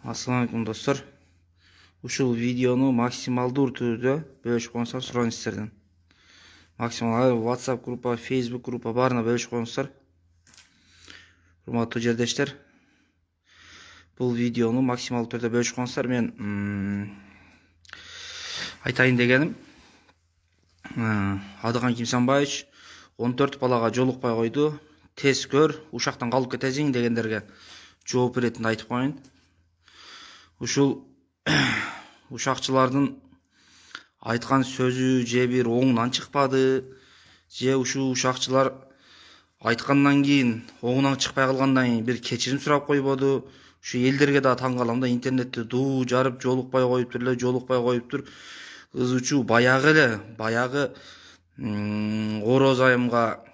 Assalamualaikum dostlar. Ушул видеону максималдуу түрдө бөлүшүп коюңуздар сурайм сиздерден. Максимал WhatsApp группа, Facebook группа баарына бөлүшүп коюңуздар. Урматтуу жердештер, бул видеону максималдуу түрдө бөлүшүп коюңуздар. Мен айтайын дегеним, Адыган Кимсанбаевич 14 балага жолукпай койду. Тез көр, ушактан калып кетесиң дегендерге жооп беретинди айтып коеюн. Ушул ушакчылардын айткан сөзү же бир оңунан чыкпады, же ушул ушакчылар айткандан кийин оңунан чыкпай калгандан кийин бир кечирим сурап койбоду. Ушу элдерге да таң калам да, интернетте дуу жарып жолукпай коюптур. Кыз учу баягы Ороз айымга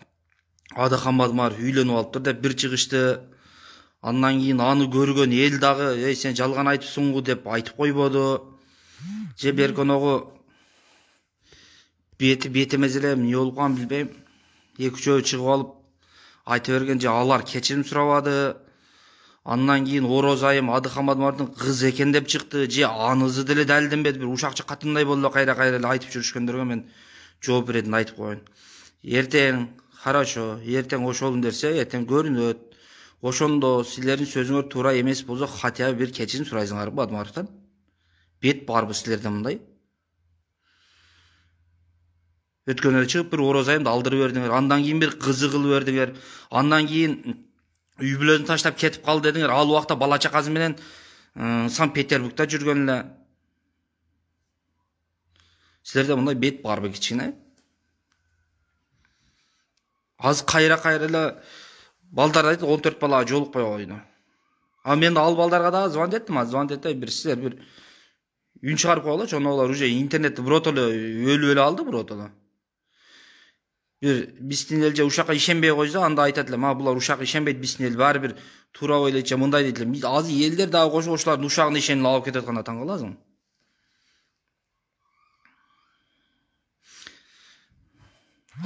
Адыхан Мадмаров үйлөнүп алыптыр деп бир чыгышты. Андан кийин аны көргөн эл дагы сен жалган айтыпсыңбы деп айтып койбоду. Же берконогу бети мезелем эмне болуп калганын билбейм. Эки-үчөө чыгып алып айта берген, же алар кечирим сурабады. Андан кийин Ороз айым Адыхан Мадмаровдун кызы экен деп чыкты, же анысы деле далилденбеди. Бир ушакчы катындай болду, кайра эле айтып жүрүшкөндөргө мен жооп беретинди айтып коеюн. Эртең хорошо, эртең ошол дерсе, эртең көрүнөт. Ошондо силердин сөзүңөр туура эмес болсо, хотя бир кечирим сурайсыңарбы Мадмаровдон? Бет барбы силерде мындай? Өткөн эле чыгып бир Ороз айымды алдырып бердиңер, андан кийин бир кызы кылып бердиңер, андан кийин үй бүлөсүн таштап кетип калды дедиңер. Ал убакта бала чакасы менен Санкт-Петербургда жүргөн эле. Силерде мындай бет барбы кичине? Азыр кайра эле балдар айтты 14 балага жолукпай койду. Мен ал балдарга дагы звонить эттим, бир силер бир үн чыгарып койгула, олар уже интернетте бирото эле өлүп алды бирото эле. Бир биздин эл же ушакка ишенбей койсо, анда айтат эле, булар ушак ишенбейт, биздин эл баары бир туура ойлойт же мындай дейт эле. Азыр элдер дагы кошуп ошолардын ушагын ишенип алып кетип атканда таң каласың.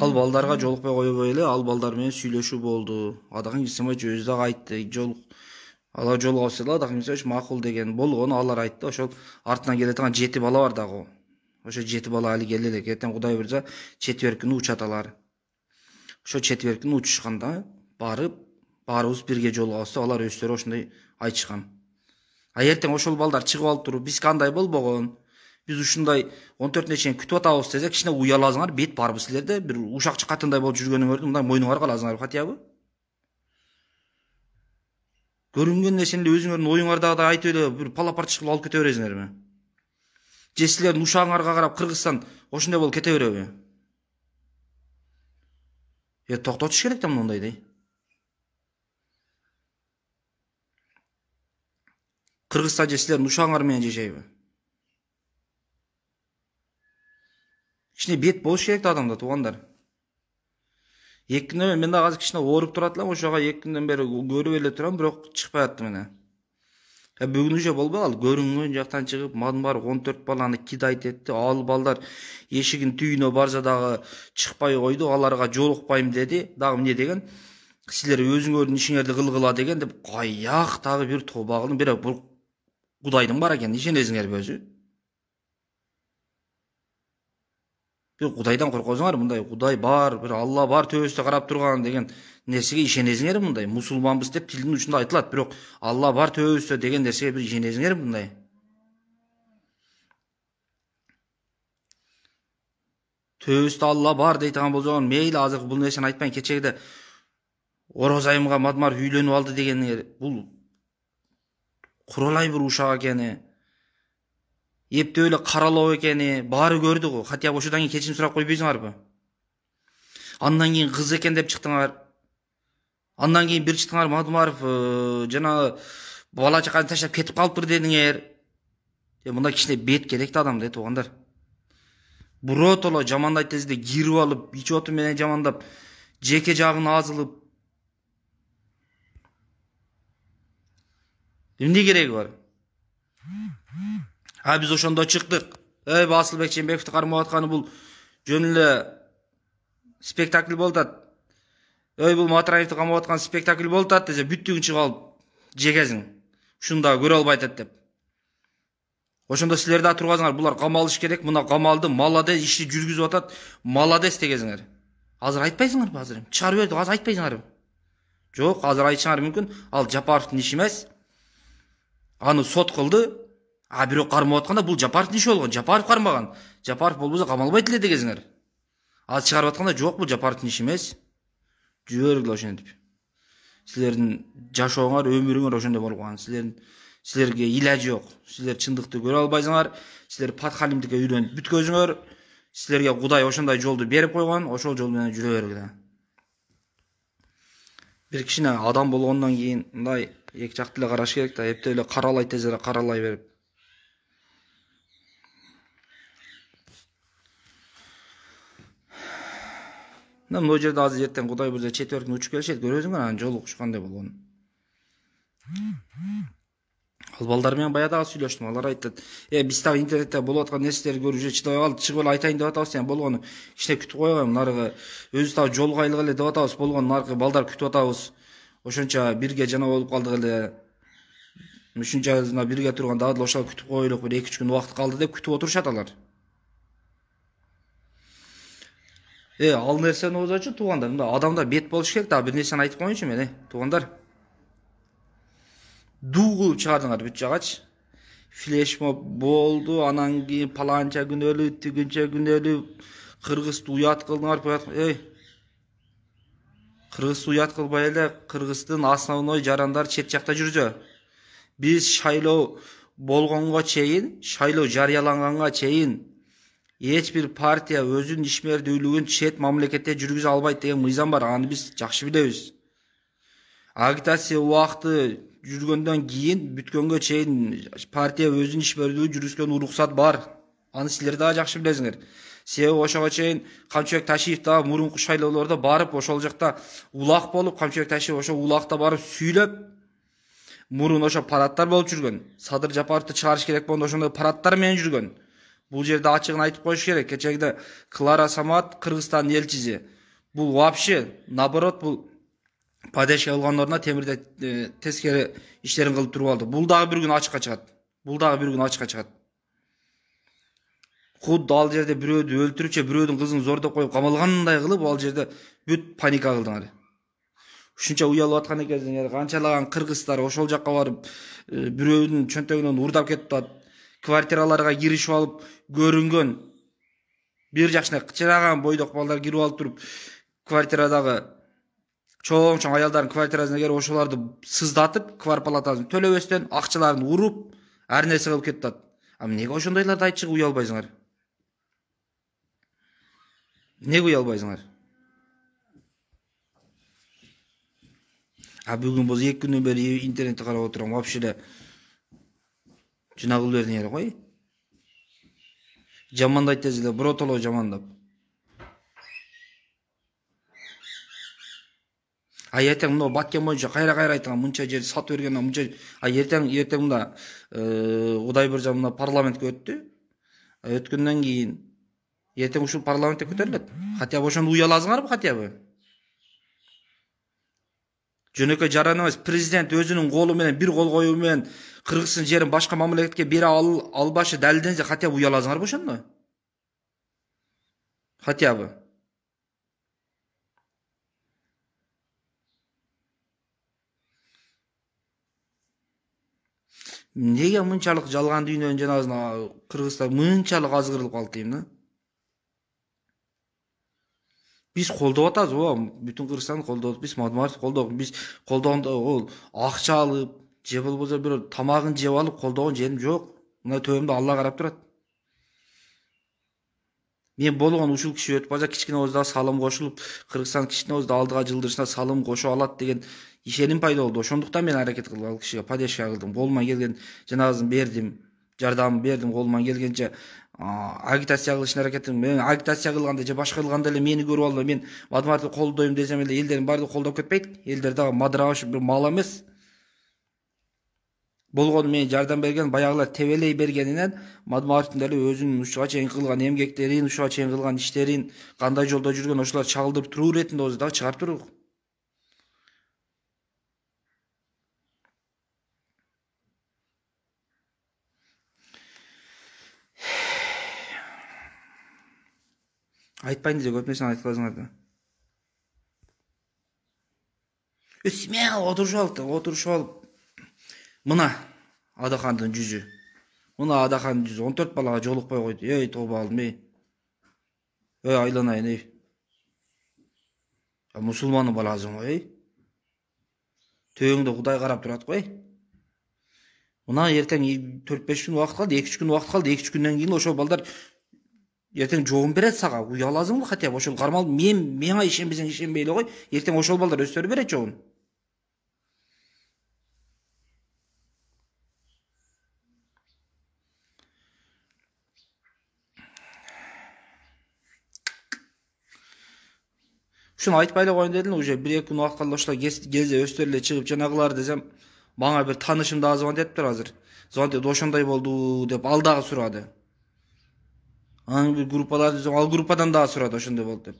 Ал балдарга жолукпай койбой эле, ал балдар менен сүйлөшүү болду. Адыхан Кимсанбаевич өзү дагы айтты, алар жолугабыз эле, Адыхан Кимсанбаевич макул деген болгону алар айтты. Ошол артынан келе турган 7 бала бар дагы. Ошо 7 бала али келе элек. Эртең Кудай буйрса четверг күнү учат алар. Ошо четверг күнү учушканда барып, баарыбыз бирге жолугабыз деп алар өздөрү ошондой айтышкан. Эртең ошол балдар чыгып алып туруп, биз кандай болбогон, биз ушундай 14 чейин күтүп атабыз десе, кичине уяласыңар, бет барбы силерде? Бир ушакчы катындай болуп жүргөнүңөрдү мындай мойнуңарга аласыңар хотябы? Көрүнгөн нерсени өзүңөрдүн оюңардагы айтып эле бир палапарчык кылып алып кете бересиңерби? Же силердин ушагыңарга карап Кыргызстан ошондой болуп кете береби? Токтотуш керек да мындайды. Кыргызстан же силердин ушагыңар менен жашайбы? Кичине бет болуш керек да адамда, туугандар. 2 күндөн мен дагы азыр кичине ооруп турат элем, ошого 2 күндөн бери көрүп эле турам, бирок чыкпай аттым эне. Бүгүн уже болбой калды. Көрүнгөн жактан чыгып, Мадмаров 14 баланы кидайт этти. Ал балдар эшигин түйүнө барса дагы чыкпай койду. Аларга жолукпайм деди. Дагы эмне деген? Силер өзүңөрдүн ишиңерди кылгыла деген деп, каяк дагы бир тоба кылдым. Бирок бул Кудайдын бар экен, ишенесиңерби өзү? Бир Кудайдан коркосуңар, мындай Кудай бар, бир Алла бар төбөсүндө карап турган деген нерсеге ишенесиңерби мындай? Мусулманбыз деп тилдин учунда айтылат, бирок Алла бар төбөбүздө деген нерсеге бир ишенесиңерби мындай? Төбөбүздө Алла бар дейтиган болсоң, мейли азыр бул нерсени айтпайын. Кечеде Ороз айымга Мадмаров үйлөнүп алды дегенге бул куралай бир ушак экени, эптеп эле каралоо экени баары көрдү го. Хотя ошодан кийин кечирим сурап койбойсуңарбы? Андан кийин кыз экен деп чыктыңар. Андан кийин бир чыктыңар, Мадмаров жана бала чакасын таштап кетип калыптыр дедиңер. Мындай кичине бет керек да адамда, туугандар. Биротоло жамандайт десе кирип алып, ичоту менен жамандап, жеке жагын азылып. Эмне кереги бар? Биз ошондо чыктык. Басылбек Чембековду кармап атканы бул жөн эле спектакль болуп атат. Бул Матраевди камап аткан спектакль болуп атат десе, бүттүгүн чыгып алып жегесиң. Ушуну дагы көрө албай атат деп. Ошондо силер да тургансыңар, булар камалыш керек, мына камалды молодец ишти жүргүзүп атат, молодец дегенсиңер. Азыр айтпайсыңарбы азыр? Чыгарып берди, азыр айтпайсыңарбы? Жок, азыр айтышыңар мүмкүн. Ал Жапаровдун иши эмес. Аны сот кылды. А бирок кармап атканда бул Жапаровдун иши болгон. Жапаров кармаган. Жапаров болбосо камалбайт эле дегенсиңер. Азыр чыгарып атканда жок, бул Жапаровдун иши эмес. Жүргүлө ошентип. Силердин жашооңор, өмүрүңөр ошондой болгон. Силерге илажы жок. Силер чындыкты көрө албайсыңар. Силер Подхалимдикке үйрөнүп бүткөзүңөр. Силерге Кудай ошондой жолду берип койгон, ошол жол менен жүрө бергиле. Бир кичине адам болгондон кийин мындай эки жакты эле караш керек да, эптеп эле каралай тез эле каралай берип. Мына могу жерде азыр эртең Кудай буюрса четверктин учуп келишет, көрөсүңөр анын жолу кандай болгонун. Ал балдар менен баягы сүйлөштүм. Алар айтат, биз дагы интернетте болуп аткан нерселерди көрүп уже чыдабай калдык, чыгып эле айтайын деп атабыз, сен болгону кичине күтүп койгойлу, нарыгы өзүбүз дагы жолго айлык эле деп атабыз, болгону наркы балдар күтүп атабыз. Ошончо бирге жана болуп калдык эле. Ушунча айына бирге турган дагы ошол күтүп коелук, бир 2-3 күн убакыт калды деп күтүп отурушат алар. Ал нерсени өзүчү туугандар, мында адамда бет болуш керек да, бир нерсени айтып коеюнчу мен, туугандар. Дуу кылып чыгардыңар бүт жагачы. Флешмоб болду, анан кийин паланча күнөлү, түгүнчө күнөлү, Кыргызды уят кылдыңар, Кыргызды уят кылбай эле Кыргыздын основной жарандар чет жакта жүрсө. Биз шайлоо болгонго чейин, шайлоо жарыяланганга чейин эч бир партия өзүнүн ишмердүүлүгүн чет мамлекетте жүргүзө албайт деген мыйзам бар, аны биз жакшы билебиз. Агитация убакыты жүргөндөн кийин бүткөнгө чейин партия өзүнүн ишмердүүлүгүн жүргүзгөн уруксат бар. Аны силер дагы жакшы билесиңер. Себеби ошого чейин Камчыбек Ташиев дагы мурунку шайлоолордо барып, ошол жакта улак болуп, Камчыбек Ташиев ошол улакта барып сүйлөп, мурун ошо парадтар болуп жүргөн. Садыр Жапаровду чыгарыш керек болгондо ошондой парадтар менен жүргөн. Бул жерде ачыгын айтып коюш керек. Кечегиде Клара Самат, Кыргызстандын элчиси. Бул вообще наоборот, бул падешка кылгандын ордуна темирде тескери иштерин кылып туруп алды. Бул дагы бир күн ачыкка чыгат. Худду ал жерде бирөөдү өлтүрүп, бирөөдүн кызын зордоп коюп камалгандай кылып, ал жерде бүт паника кылдыңар. Ушунча уялып аткан экенсиңер, канчалаган кыргыздар ошол жакка барып, бирөөдүн чөнтөгүнөн урдап кетип атат. Квартираларга киришип алып көрүнгөн. Бир жакшына кычыраган бойдок балдар кирип алып туруп, квартирадагы чоң аялдардын квартирасына келип ошоларды сыздатып, квартплатасын төлөбөстөн акчаларын уруп, ар нерсе кылып кетип атат. Эмнеге ошондойлорду айтчыгып уялбайсыңар? Неге уялбайсыңар? Бүгүн болсо 2 күндөн бери интернетти карап отурам, вообще эле жына кылып бердиңер кой. Жамандайт тез эле, бротоло жамандап. Эртең мына Баткен боюнча кайра айтылган мынча жер сатып бергенден мынча, эртең мында Кудай буюрса мына парламентке өттү. Өткөндөн кийин эртең ушул парламентте көтөрүлөт. Хотя бы ошондо уяласыңарбы, хотя бы? Жөнөкөй жаран эмес, президент өзүнүн колу менен, бир кол коюу менен Кыргыздын жерин башка мамлекетке бере албашы далилденсе, хотя бы уяласыңарбы ошондо? Хотя бы. Неге мынчалык жалган дүйнөнүн жанагысына Кыргызстан мынчалык азгырылып калды дейм да? Биз колдоп атабыз, бүтүн Кыргызстанды колдодук, биз Мадмаровду колдодук, биз колдогондо ол акча алып, же болбосо бир тамагын жеп алып колдогон жерим жок. Мына төбөмдө Алла карап турат. Мен болгон ушул киши өтүп бара, кичкене болсо да салым кошулуп, Кыргызстан кичкене болсо да алдыга жылдырышына салым кошо алат деген ишеним пайда болду. Ошондуктан мен аракет кылып ал кишиге поддержка кылдым. Колуман келген жанагысын бердим, жардам бердим, колуман келгенче агитация кылышына аракет кылдым. Мен агитация кылганда же башка кылганда эле мени көрүп алып, мен Мадмаровду колдойм десем эле элдердин баардыгы колдоп кетпейт. Элдер дагы мадырабаш бир мал эмес. Болгону мен жардам берген, баягылар тебелей бергенинен Мадмаровдун деле өзүнүн ушуга чейин кылган эмгектерин, ушуга чейин кылган иштерин, кандай жолдо жүргөн ошолор чагылдырып туруу иретинде өзү дагы чыгарып турук. Айтпайын десе көп нерсени айтып каласыңар да. Смело отурушуп алып. Мына Адахандын жүзү. Мына Адахандын жүзү 14 балага жолукпай койду. Эй, тоба алдым, эй. Эй, айланайын, эй. Мусулмандын баласың ғой, эй. Төбөңдө Кудай карап турат го, эй. Мына эртең 4-5 күн убакыт калды, 2-3 күн убакыт калды. 2-3 күндөн кийин ошол балдар эртең жооп берет сага. Уяласыңбы хотя бы ошол кармал меңа ишенбесең ишенбей эле кой. Эртең ошол балдар өздөрү берет жообун. Ушуну айтпай эле коеюн дедим, уже 1-2 күн убакыт калды ошолор келсе өздөрү эле чыгып жанагылар десем, мага бир таанышым дагы звонить этиптир азыр. Звонить этип ошондой болду деп ал дагы сурады. Анын бир группалар десем, ал группадан дагы сурады ошондой болду деп.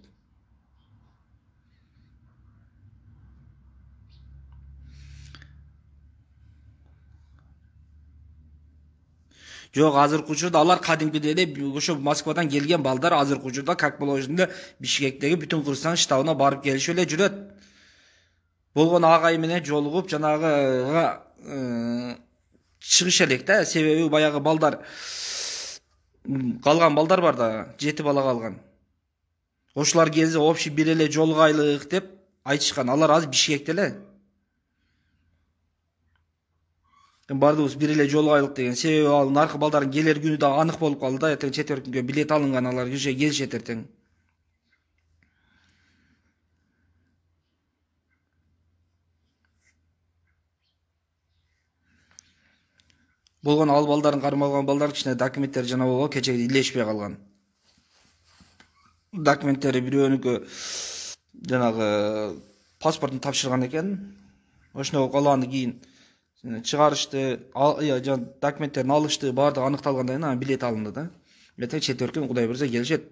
Жок, азыркы учурда алар кадимкидей эле ошо Москвадан келген балдар азыркы учурда как положено Бишкектеги бүтүн Кыргызстан штабына барып келишип эле жүрөт. Болгон агай менен жолугуп жанагыга чыгыш элек да. Себеби баягы балдар калган балдар бар да, 7 бала калган. Ошолар келсе общий бир эле жолугайлык деп айтышкан. Алар азыр Бишкекте эле. Бардыбыз бир эле жолугайлык деген. Себеби ал наркы балдардын келер күнү да анык болуп калды да. Эртең четвер күнгө билет алынган, алар уже келишет эртең. Болгон ал балдардын кармалган балдар кичине документтери жана болго кечеги илешпей калган. Документтери бирөөнүкү жанагы паспортун тапшырган экен. Ошондой болуп калгандан кийин чыгарышты, документтерин алышты, баардыгы аныкталгандан кийин анан билет алынды да. Эртең четвер күн Кудай буйрса келишет.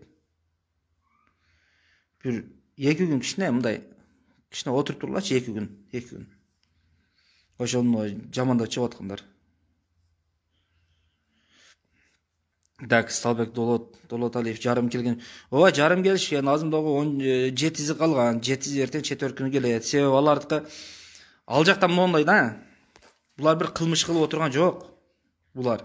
Бир 2 күн кичине мындай кичине отуруп турлачы 2 күн. Ошону жамандап чыгып аткандар. Так, Сталбек Долоталиев жарым келген. Ооба, жарым келишкен. Азымдагы 17 калган. 7 эртең четвер күнү келет. Себеби алардыкы ал жактан моундай да. Булар бир кылмыш кылып отурган жок. Булар.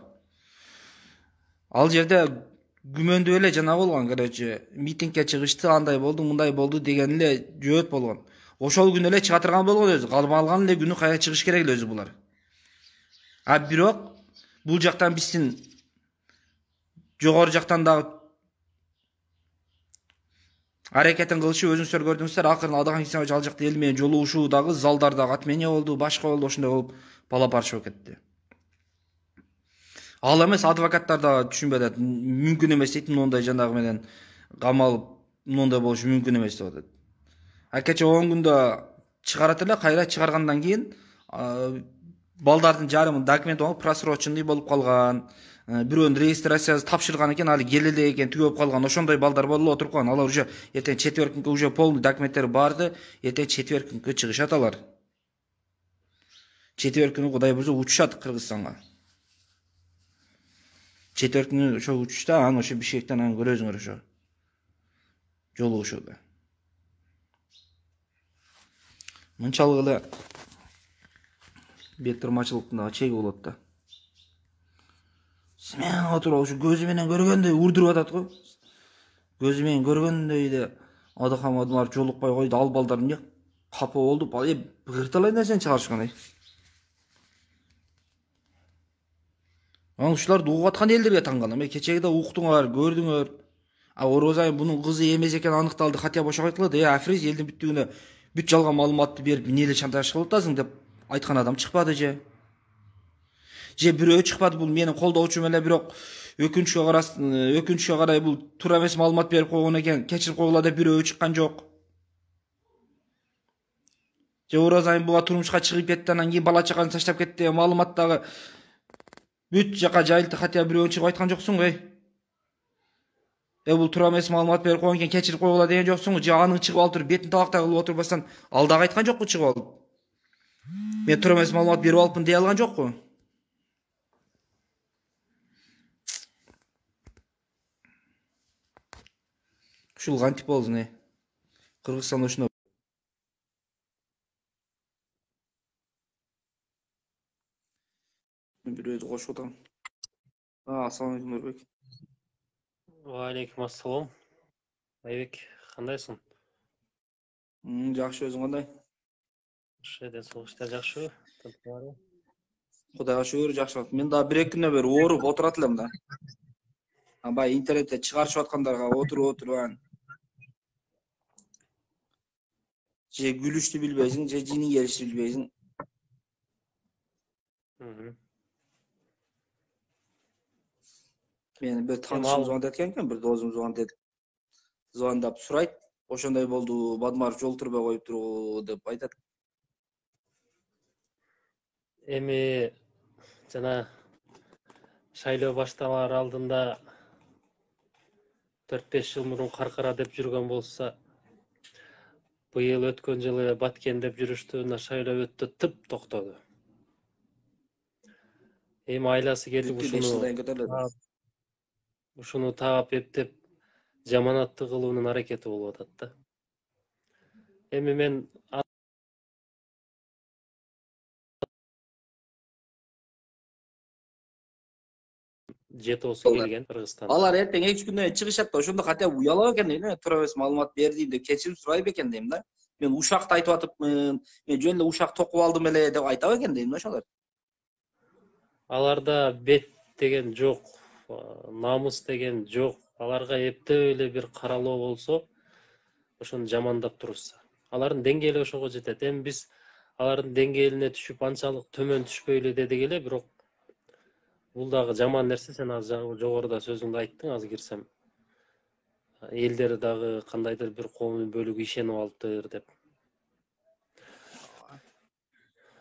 Ал жерде күмөндүү эле жана болгон, короче, митингге чыгышты, андай болду, мындай болду деген эле жөөт болгон. Ошол күнү эле чыга турган болгон өзү. Калмалган эле күнү кайра чыгыш керек эле өзү булар. А бирок бул жактан биздин жогору жактан дагы аракетин кылышы өзүңүздөр көрдүңүздөр. Акырын Адахан Кисимович ал жакта эл менен жолугушуу дагы, залдар дагы отмене болду, башка болду, ошондой болуп балапарча болуп кетти. Ал эмес адвокаттар да түшүнбөй атат. Мүмкүн эмес дейт, мындай жанагы менен камалып мындай болушу мүмкүн эмес деп атат. А кече 10 күндө чыгарат эле, кайра чыгаргандан кийин балдардын жарымын документ болуп просроченный болуп калган. Бирөөнүн регистрациясы тапшырган экен, али келе элек экен, түгөп калган. Ошондой балдар болуп отуруп калган. Алар уже эртең четвер күнгө уже полный документтери барды. Эртең четвер күнгө чыгышат алар. Четвер күнү Кудай буйрса учушат Кыргызстанга. Четвер күнү ошо учушта, анан ошо Бишкектен анан көрөсүңөр ошо жолугушууда. Мынчалык эле бет турмачылыктын дагы чеги болот да. Мен отуруп ушу көзү менен көргөндөй урдуруп атат го. Көзү менен көргөндөй эле Адахан Мадумаров жолукпай койду. Ал балдар эмне капа болду. Быгырталай нерсени чыгарышкан эй. Анан ушуларды угуп аткан элдерге таң калам. Кечеги да уктуңар, көрдүңөр. А Орозайын бунун кызы эмес экен аныкталды. Хотя бошо айтылды. Африз элдин бүттүгүнө бүт жалган маалыматты берип, эмне эле шантаж кылып атасың деп айткан адам чыкпады же. Же бирөө чыкпады, бул менин колдоочум эле, бирок өкүнчкө карай бул туура эмес маалымат берип койгон экен. Кечирип койгула деп бирөө чыккан жок. Же Орозайын буга турмушка чыгып кетти, анан кийин бала чакасын таштап кетти деген маалымат дагы бүт жака жайылды. Хотя бирөө чыгып айткан жоксуңбу, эй? Бул туура эмес маалымат берип койгон экен, кечирип койгула деген жоксуңбу? Же анын чыгып алып туруп бетин талактай кылып отурбастан ал дагы айткан жокпу чыгып алып? Мен туура эмес маалымат берип алыпмын дей алган жокпу? Ушул кантип болду не? Кыргызстанда ушундай. Бирөөдү кошуп атам. Ассалам алейкум Нурбек. Валейкум ассалам. Айбек, кандайсың? Жакшы, өзүң кандай? Денсаулык иштер жакшыбы? Кудайга шүгүр жакшы. Мен дагы 1-2 күндөр бери ооруп отурат элем да. Баягы интернетте чыгарышып аткандарга отуруп же гүлүштү билбейсиң, же жини келишти билбейсиң. Мени бир таанышым звондап экен, бир досум звондап сурайт. Ошондой болду, Бадмаров жол турбай коюптурбу деп айтат. Эми жана шайлоо башталар алдында 4-5 жыл мурун каркара деп жүргөн болса, быйыл өткөн жылы баткен деп жүрүштү, мына шайлоо өттү, тып токтоду. Эми айласы кетип ушуну таап эптеп жаманатты кылуунун аракети болуп атат да. Эми мен жетосу келген Кыргызстанда. Алар эртең 2 күндөн кийин чыгышат да, ошондо хотя бы уялап экен дейм, туура эмес маалымат бердим деп кечирим сурай бекен дейм да. Мен ушакты айтып атыпмын, мен жөн эле ушак токуп алдым эле деп айта бекен дейм да ошолор. Аларда бет деген жок, намыс деген жок. Аларга эптеп эле бир каралоо болсо, ошону жамандап турушса. Алардын деңгээли ошого жетет. Эми биз алардын деңгээлине түшүп анчалык төмөн түшпөйлү дедик эле, бирок бул дагы жаман нерсе. Сен азыр жогоруда сөзүңдү айттың, азыр кирсем. Элдер дагы кандайдыр бир коомдун бөлүгү ишенип алыптыр деп.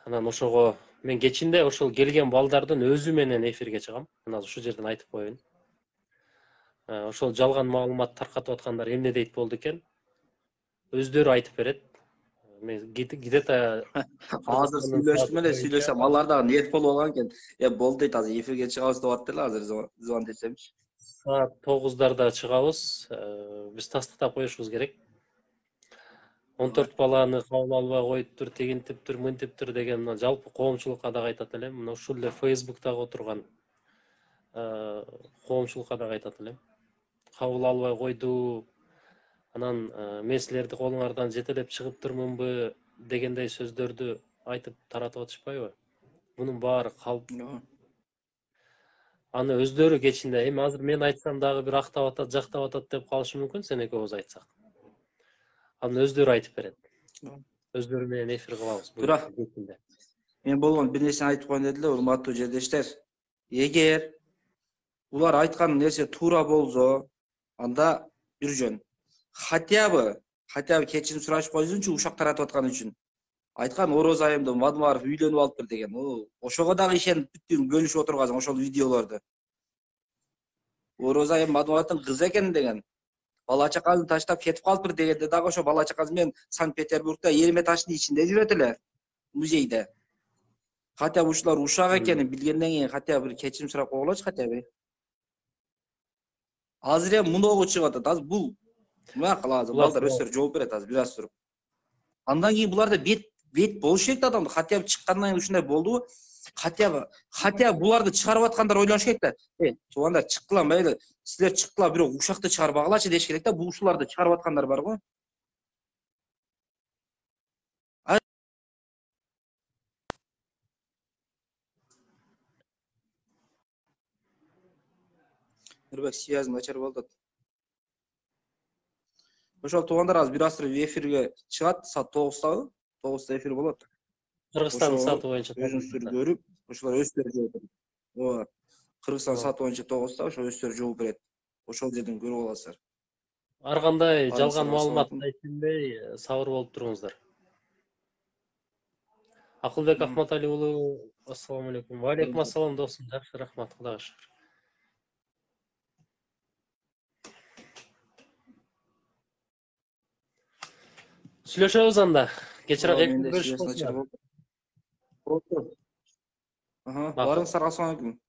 Анан ошого мен кечинде ошол келген балдардын өзү менен эфирге чыгам. Мен азыр ушул жерден айтып коеюн. Ошол жалган маалымат таркатып аткандар эмне дейт болду экен? Өздөрү айтып берет. Мен где-то Азыр сүйлөштүм эле, сүйлөсөм, алар дагы ниет болуп алган экен. Болду дейт, азыр эфирге чыгабыз деп атты эле, азыр звон десемчи. Саат 9-дарда чыгабыз. Биз тастыктап коюшубуз керек. 14 баланы кабыл албай коюптур, тегинтиптир, мынтиптир деген мына жалпы коомчулукка дагы айтат элем. Мына ушул эле Facebook'тагы отурган коомчулукка дагы айтат элем. Кабыл албай койду. Анан мен силерди колуңардан жетелеп чыгыптырмынбы дегендей сөздөрдү айтып таратып атышпайбы? Мунун баары калп. Аны өздөрү кечинде, эми азыр мен айтсам дагы бир актап атат, жактап атат деп калышы мүмкүн, сен экөөбүз айтсак. Аны өздөрү айтып берет. Өздөрү менен эфир кылабыз. Бирок мен болгон бир нерсени айтып коеюн деди эле, урматтуу жердештер. Эгер булар айткан нерсе туура болсо, анда бир жөн. Хотя бы кечирим сурашып койсунчу ушак таратып аткан үчүн. Айткан Ороз айымды Мадмаров үйлөнүп алыптыр деген. Ошого дагы ишенип бүттүң бөлүшүп отургансың ошол видеолорду. Ороз айым Мадмаровдун кызы экен деген. Бала чакасын таштап кетип калыптыр дегенде дагы ошо бала чакасы менен Санкт-Петербургда Эрмитаждын ичинде жүрөт эле, музейде. Хотя бы ушулар ушак экенин билгенден кийин хотя бы кечирим сурап койгулачы хотя бы. Азыр эми муногу чыгып атат. Азыр бул эмне кылабыз? Балдар өздөрү жооп берет азыр бир аз туруп. Андан кийин буларда бет болуш керек да адамда. Хотя бы чыккандан кийин ушундай болдубу? Хотя бы буларды чыгарып аткандар ойлош керек да. Туугандар чыккыла мейли, силер чыккыла, бирок ушакты чыгарбагылачы деш керек да. Бул ушуларды чыгарып аткандар бар го. Нурбек, связь начар болду. Ошол туугандар азыр бир аз туруп эфирге чыгат, саат 9-дабы? 9-да эфир болот. Кыргызстандын сааты боюнча өзүңүздөр көрүп, ошолор өздөрү жооп берет. Ооба. Кыргызстан сааты боюнча 9-да, ошо өздөрү жооп берет. Ошол жерден көрүп аласыздар. Ар кандай жалган маалыматты айтпай, сабыр болуп туруңуздар. Акылбек Ахматали уулу, ассаламу алейкум. Ва алейкум ассалам досум. Жакшы, рахмат, Кудайга шүкүр. Сүйлөшөбүз анда. Кечирим Барыңыздар, ассаламу алейкум.